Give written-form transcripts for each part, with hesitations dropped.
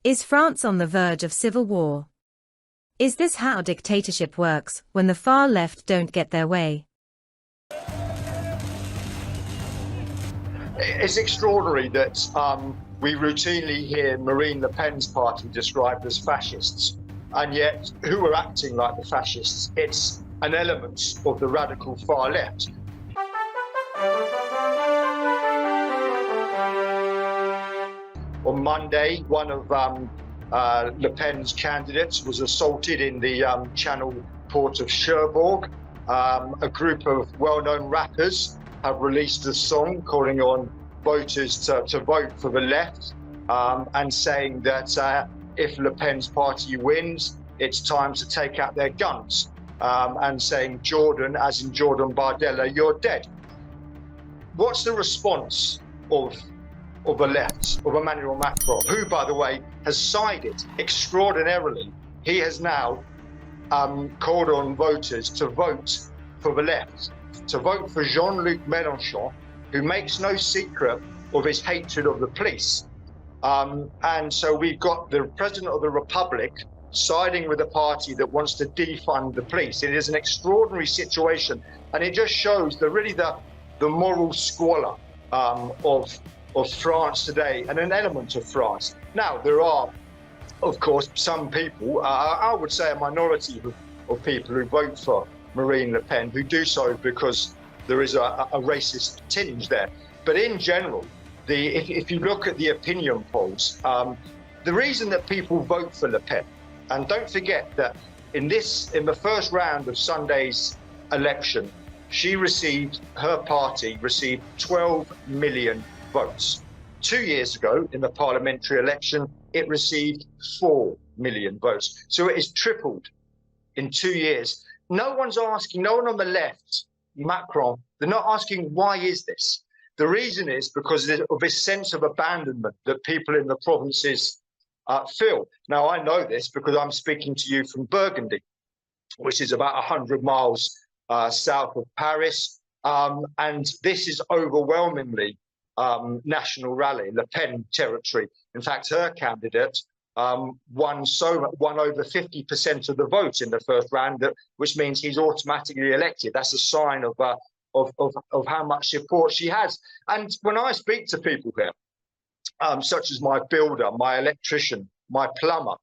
Is France on the verge of civil war? Is this how dictatorship works, when the far left don't get their way? It's extraordinary that we routinely hear Marine Le Pen's party described as fascists, and yet who are acting like the fascists? It's an element of the radical far left. On Monday, one of Le Pen's candidates was assaulted in the Channel port of Cherbourg. A group of well-known rappers have released a song calling on voters to vote for the left and saying that if Le Pen's party wins, it's time to take out their guns and saying Jordan, as in Jordan Bardella, you're dead. What's the response of the left, of Emmanuel Macron, who, by the way, has sided extraordinarily? He has now called on voters to vote for the left, to vote for Jean-Luc Mélenchon, who makes no secret of his hatred of the police. And so we've got the President of the Republic siding with a party that wants to defund the police. It is an extraordinary situation, and it just shows the moral squalor of France today, and an element of France. Now, there are, of course, some people, I would say a minority of people who vote for Marine Le Pen, who do so because there is a racist tinge there. But in general, if you look at the opinion polls, the reason that people vote for Le Pen, and don't forget that in the first round of Sunday's election, her party received 12 million votes. 2 years ago, in the parliamentary election, it received 4 million votes. So it has tripled in 2 years. No one on the left, Macron, they're not asking why is this? The reason is because of this sense of abandonment that people in the provinces feel. Now, I know this because I'm speaking to you from Burgundy, which is about 100 miles south of Paris. And this is overwhelmingly National Rally, Le Pen territory. In fact, her candidate won over 50% of the vote in the first round, which means he's automatically elected. That's a sign of how much support she has. And when I speak to people here, such as my builder, my electrician, my plumber,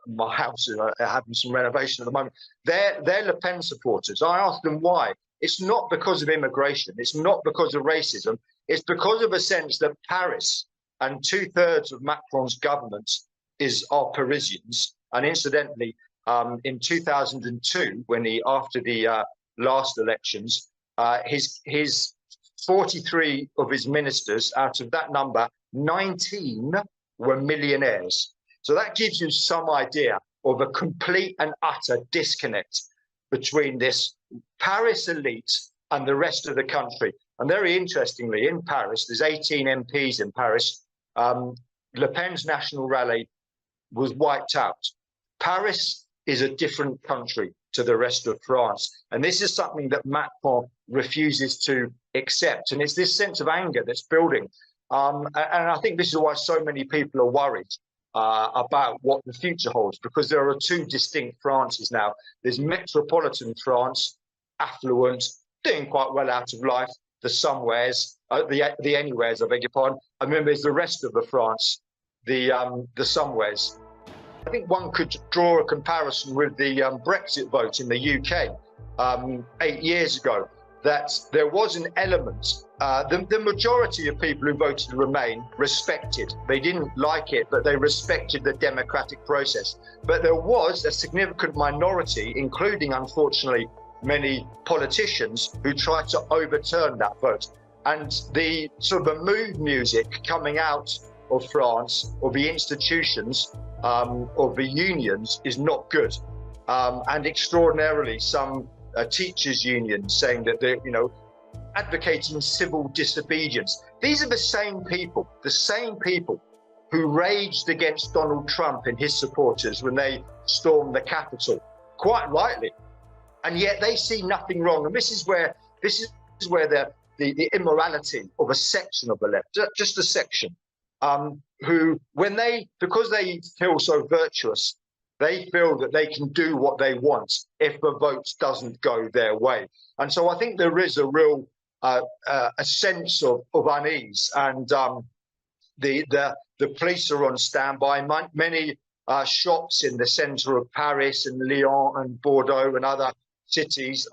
my house is having some renovation at the moment, they're Le Pen supporters. I ask them why. It's not because of immigration. It's not because of racism. It's because of a sense that Paris and 2/3 of Macron's government are Parisians. And incidentally, in 2002, after the last elections, his 43 of his ministers, out of that number, 19 were millionaires. So that gives you some idea of a complete and utter disconnect between this Paris elite and the rest of the country. And very interestingly, in Paris, there's 18 MPs in Paris. Le Pen's National Rally was wiped out. Paris is a different country to the rest of France. And this is something that Macron refuses to accept. And it's this sense of anger that's building. And I think this is why so many people are worried about what the future holds, because there are two distinct Frances now. There's metropolitan France, affluent, doing quite well out of life, the somewheres, the anywheres, I beg your pardon. And then there's the rest of the France, the somewheres. I think one could draw a comparison with the Brexit vote in the UK 8 years ago, that there was an element, the majority of people who voted to Remain respected. They didn't like it, but they respected the democratic process. But there was a significant minority, including, unfortunately, many politicians, who tried to overturn that vote. And the sort of mood music coming out of France, or the institutions, of the unions, is not good. And extraordinarily, some teachers' unions saying that they're, advocating civil disobedience. These are the same people who raged against Donald Trump and his supporters when they stormed the Capitol, quite rightly. And yet they see nothing wrong. And this is where the immorality of a section of the left, just a section, who, because they feel so virtuous, they feel that they can do what they want if the vote doesn't go their way. And so I think there is a real a sense of unease, and the police are on standby. Many shops in the centre of Paris and Lyon and Bordeaux and other cities,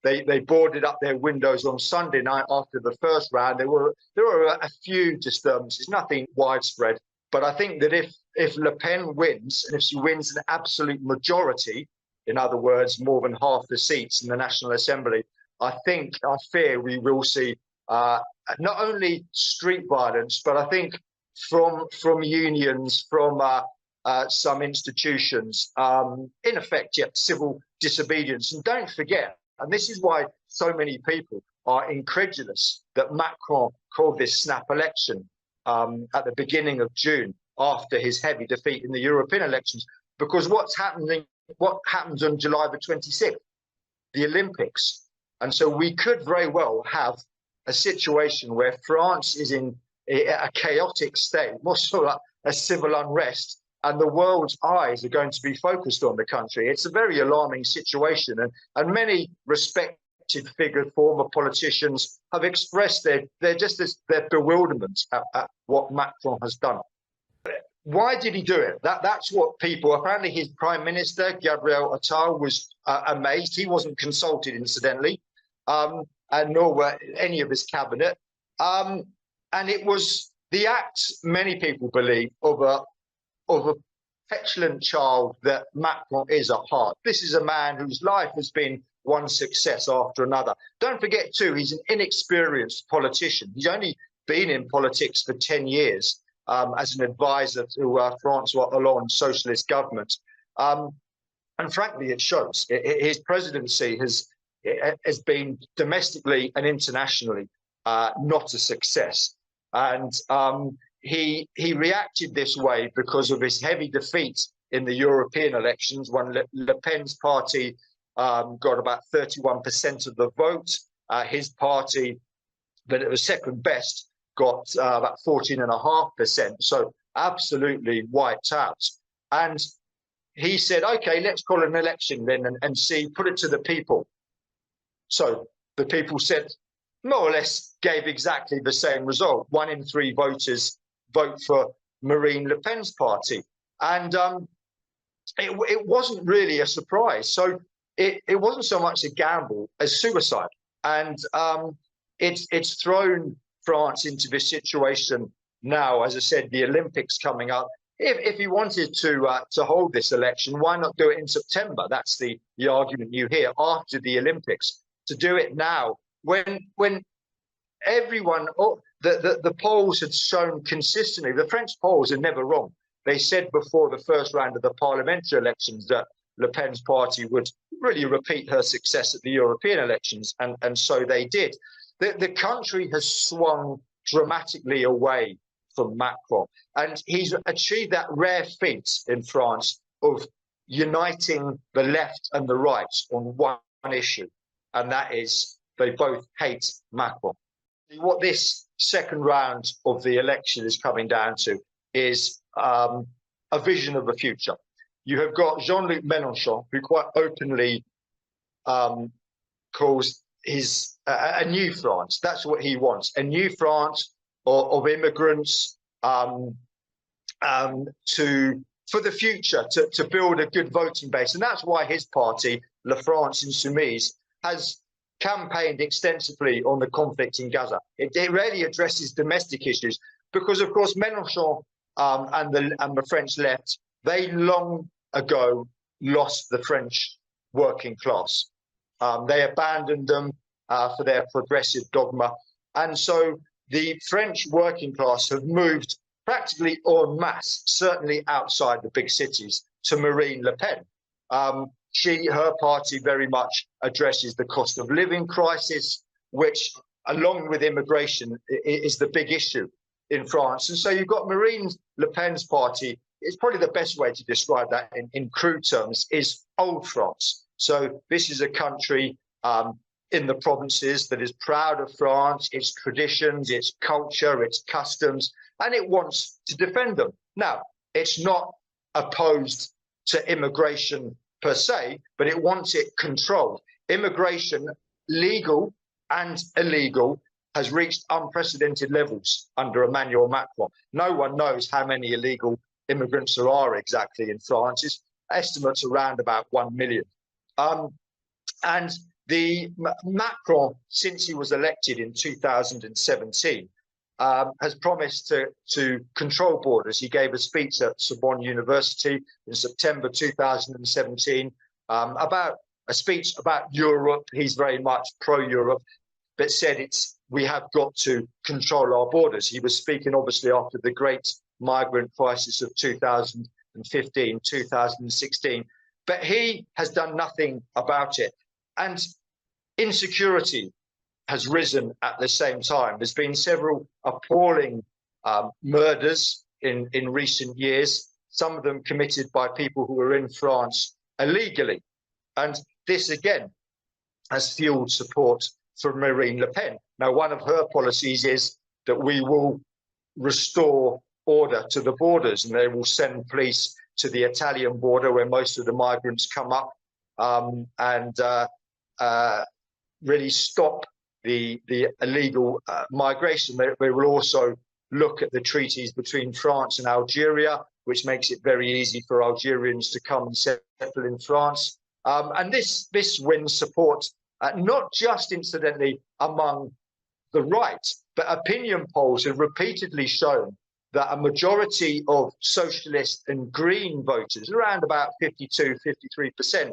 they boarded up their windows on Sunday night after the first round. There were a few disturbances, nothing widespread. But I think that if Le Pen wins, and if she wins an absolute majority, in other words, more than half the seats in the National Assembly, I fear we will see not only street violence, but I think from unions, from some institutions, in effect, civil disobedience. And don't forget, and this is why so many people are incredulous that Macron called this snap election at the beginning of June after his heavy defeat in the European elections, because what happens on July the 26th? The Olympics. And so we could very well have a situation where France is in a chaotic state, more so like a civil unrest, and the world's eyes are going to be focused on the country. It's a very alarming situation, and many respected figures, former politicians, have expressed their bewilderment at what Macron has done. Why did he do it? That's what people, apparently his prime minister, Gabriel Attal, was amazed. He wasn't consulted, incidentally, and nor were any of his cabinet. And it was the act, many people believe, of a petulant child that Macron is at heart. This is a man whose life has been one success after another. Don't forget, too, he's an inexperienced politician. He's only been in politics for 10 years as an advisor to Francois Hollande's socialist government. And frankly, it shows. His presidency has been domestically and internationally not a success. And he reacted this way because of his heavy defeat in the European elections, when Le Pen's party got about 31% of the vote. His party, that it was second best, got about 14.5%. So absolutely wiped out. And he said, OK, let's call an election then and see, put it to the people. So the people said, more or less, gave exactly the same result. 1 in 3 voters vote for Marine Le Pen's party. And it wasn't really a surprise. So it wasn't so much a gamble as suicide. And it's thrown France into this situation now. As I said, the Olympics coming up. If he wanted to hold this election, why not do it in September? That's the argument you hear after the Olympics. To do it now, when everyone, the polls had shown consistently, the French polls are never wrong. They said before the first round of the parliamentary elections that Le Pen's party would really repeat her success at the European elections, and so they did. The country has swung dramatically away from Macron, and he's achieved that rare feat in France of uniting the left and the right on one issue, and that is they both hate Macron. What this second round of the election is coming down to is a vision of the future. You have got Jean-Luc Mélenchon, who quite openly calls his a new France. That's what he wants, a new France of immigrants for the future, to build a good voting base. And that's why his party, La France Insoumise, has campaigned extensively on the conflict in Gaza. It rarely addresses domestic issues because, of course, Mélenchon and the French left, they long ago lost the French working class. They abandoned them for their progressive dogma. And so the French working class have moved practically en masse, certainly outside the big cities, to Marine Le Pen. Her party very much addresses the cost of living crisis, which, along with immigration, is the big issue in France. And so you've got Marine Le Pen's party. It's probably the best way to describe that in crude terms is old France. So this is a country in the provinces, that is proud of France, its traditions, its culture, its customs, and it wants to defend them. Now, it's not opposed to immigration per se, but it wants it controlled. Immigration, legal and illegal, has reached unprecedented levels under Emmanuel Macron. No one knows how many illegal immigrants there are exactly in France. It's estimates around about 1 million. And the Macron, since he was elected in 2017, has promised to control borders. He gave a speech at Sorbonne University in September 2017 about a speech about Europe. He's very much pro-Europe, but said we have got to control our borders. He was speaking obviously after the great migrant crisis of 2015, 2016, but he has done nothing about it. And insecurity has risen at the same time. There's been several appalling murders in recent years, some of them committed by people who were in France illegally. And this, again, has fueled support for Marine Le Pen. Now, one of her policies is that we will restore order to the borders, and they will send police to the Italian border where most of the migrants come up, and really stop the illegal migration. They will also look at the treaties between France and Algeria, which makes it very easy for Algerians to come and settle in France. And this wins support, not just incidentally among the right, but opinion polls have repeatedly shown that a majority of socialist and green voters, around about 52, 53%,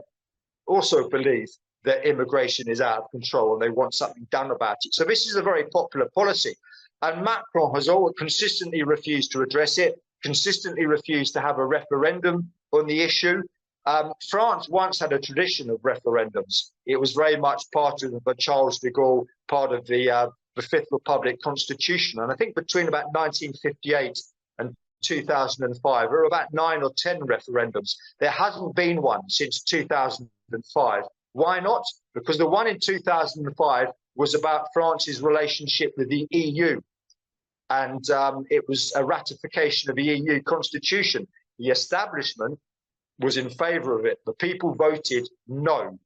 also believe that immigration is out of control and they want something done about it. So this is a very popular policy. And Macron has always consistently refused to address it, consistently refused to have a referendum on the issue. France once had a tradition of referendums. It was very much part of the Charles de Gaulle, part of the Fifth Republic Constitution. And I think between about 1958 and 2005, there were about 9 or 10 referendums. There hasn't been one since 2005. Why not? Because the one in 2005 was about France's relationship with the EU. And it was a ratification of the EU constitution. The establishment was in favor of it. The people voted no.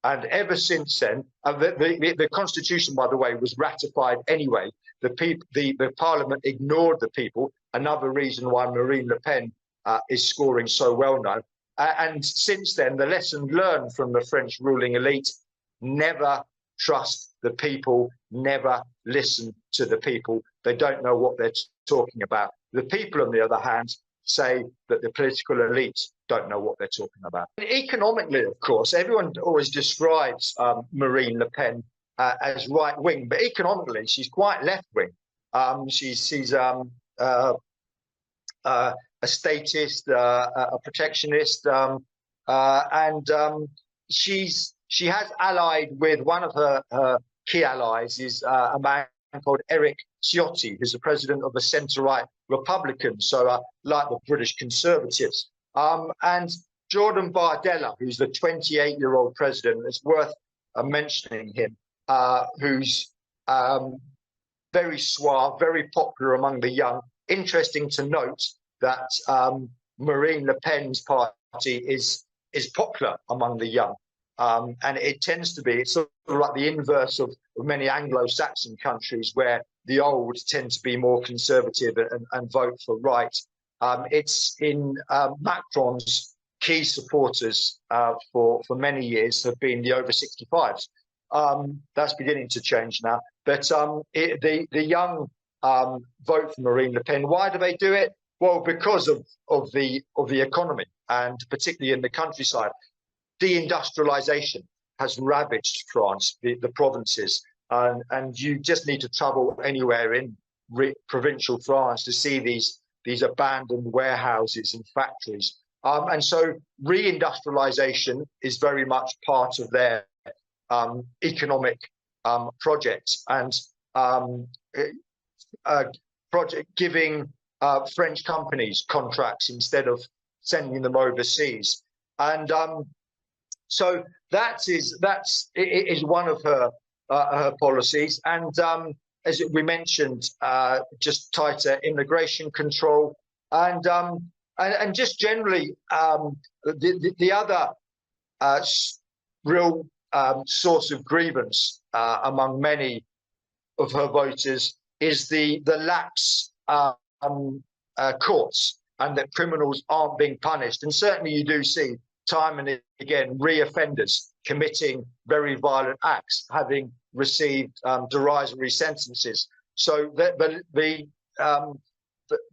And ever since then, the constitution, by the way, was ratified anyway. The parliament ignored the people. Another reason why Marine Le Pen is scoring so well now. And since then, the lesson learned from the French ruling elite: never trust the people, never listen to the people. They don't know what they're talking about. The people, on the other hand, say that the political elite don't know what they're talking about. Economically, of course, everyone always describes Marine Le Pen as right-wing, but economically, she's quite left-wing. She's a statist, a protectionist, and she has allied with one of her key allies is a man called Eric Ciotti, who's the president of the centre-right Republicans, so like the British Conservatives. And Jordan Bardella, who's the 28-year-old president, it's worth mentioning him, who's very suave, very popular among the young. Interesting to note that Marine Le Pen's party is popular among the young. And it tends to be, it's sort of like the inverse of many Anglo-Saxon countries where the old tend to be more conservative and vote for right. It's in Macron's key supporters for many years have been the over 65s. That's beginning to change now. But the young vote for Marine Le Pen. Why do they do it? Well, because of the economy, and particularly in the countryside. Deindustrialization has ravaged France, the provinces, and you just need to travel anywhere in provincial France to see these abandoned warehouses and factories. And so reindustrialization is very much part of their economic project, and project giving French companies contracts instead of sending them overseas. And So that is one of her policies, and as we mentioned, just tighter immigration control, and just generally the other real source of grievance among many of her voters is the lax courts, and that criminals aren't being punished. And certainly you do see time and again re-offenders committing very violent acts, having received derisory sentences. So the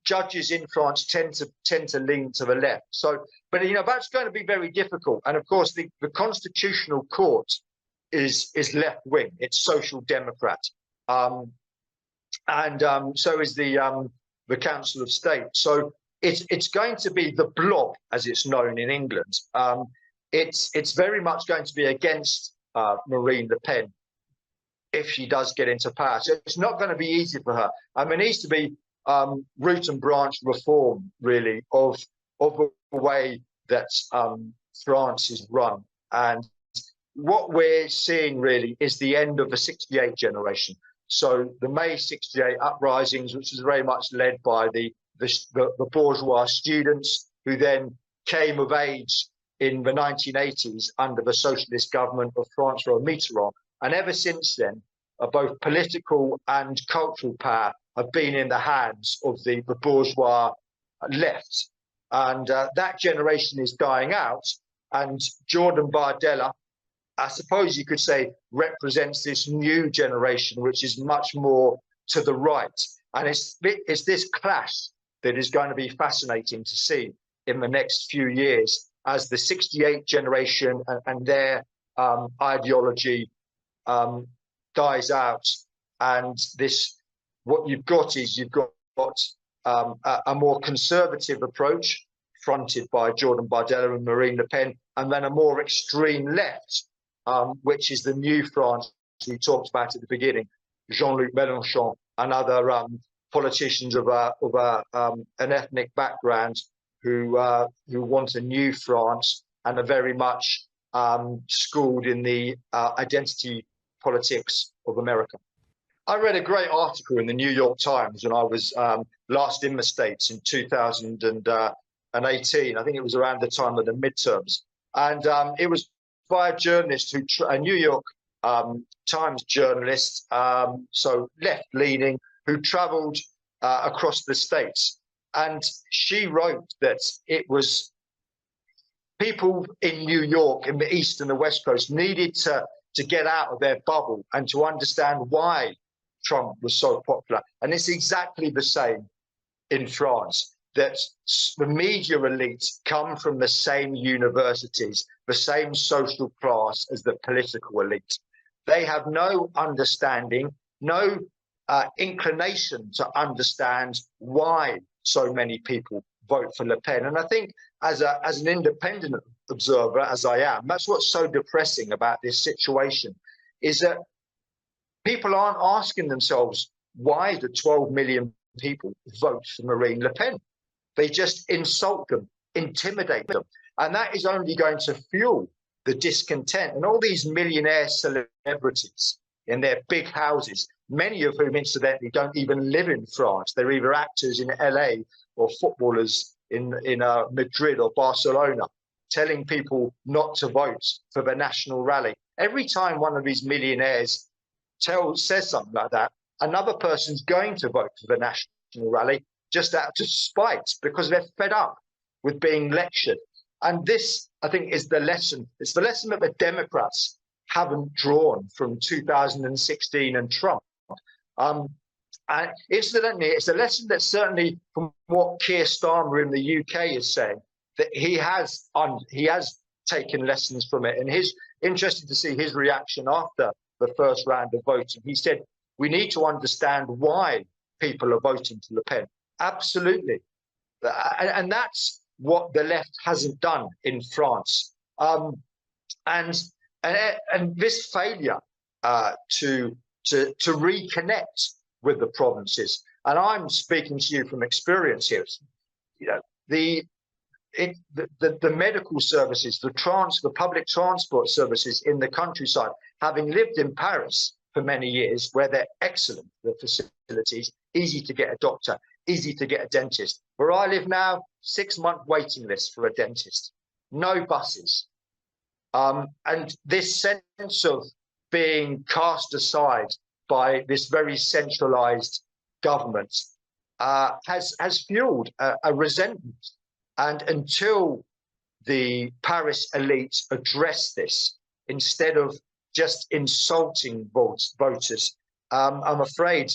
judges in France tend to lean to the left. So, but that's going to be very difficult. And of course, the Constitutional Court is left wing. It's social democrat, and so is the Council of State. So it's going to be the blob, as it's known in England. It's very much going to be against Marine Le Pen if she does get into power. So it's not going to be easy for her. I mean, it needs to be root and branch reform, really, of the way that France is run. And what we're seeing really is the end of the '68 generation. So the May '68 uprisings, which was very much led by the bourgeois students, who then came of age in the 1980s under the socialist government of François Mitterrand. And ever since then, both political and cultural power have been in the hands of the bourgeois left. And that generation is dying out. And Jordan Bardella, I suppose you could say, represents this new generation, which is much more to the right. And it's this clash that is going to be fascinating to see in the next few years, as the '68 generation and their ideology dies out. And what you've got is a more conservative approach fronted by Jordan Bardella and Marine Le Pen, and then a more extreme left, which is the new France we talked about at the beginning, Jean-Luc Mélenchon and other politicians of an ethnic background who want a new France and are very much schooled in the identity politics of America. I read a great article in the New York Times when I was last in the States in 2018. I think it was around the time of the midterms. And it was by a journalist, a New York Times journalist, so left-leaning, who traveled across the States. And she wrote that it was people in New York, in the East and the West Coast, needed to get out of their bubble and to understand why Trump was so popular. And it's exactly the same in France, that the media elites come from the same universities, the same social class as the political elite. They have no understanding, no inclination to understand why so many people vote for Le Pen. And I think as an independent observer, as I am, that's what's so depressing about this situation, is that people aren't asking themselves why the 12 million people vote for Marine Le Pen. They just insult them, intimidate them. And that is only going to fuel the discontent. And all these millionaire celebrities in their big houses, many of whom, incidentally, don't even live in France. They're either actors in LA or footballers in Madrid or Barcelona, telling people not to vote for the national rally. Every time one of these millionaires says something like that, another person's going to vote for the national rally just out of spite, because they're fed up with being lectured. And this, I think, is the lesson. It's the lesson that the Democrats haven't drawn from 2016 and Trump. And incidentally, it's a lesson that certainly, from what Keir Starmer in the UK is saying, that he has taken lessons from it. And he's interested to see his reaction after the first round of voting. He said, we need to understand why people are voting for Le Pen. Absolutely. And that's what the left hasn't done in France. And this failure to reconnect with the provinces, and I'm speaking to you from experience here, the medical services, the public transport services in the countryside, having lived in Paris for many years, where they're excellent, the facilities, easy to get a doctor, easy to get a dentist. Where I live now, 6-month waiting list for a dentist, no buses. And this sense of being cast aside by this very centralized government has fueled a resentment. And until the Paris elite address this, instead of just insulting voters, I'm afraid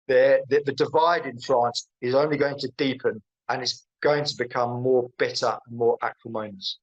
the divide in France is only going to deepen, and it's going to become more bitter and more acrimonious.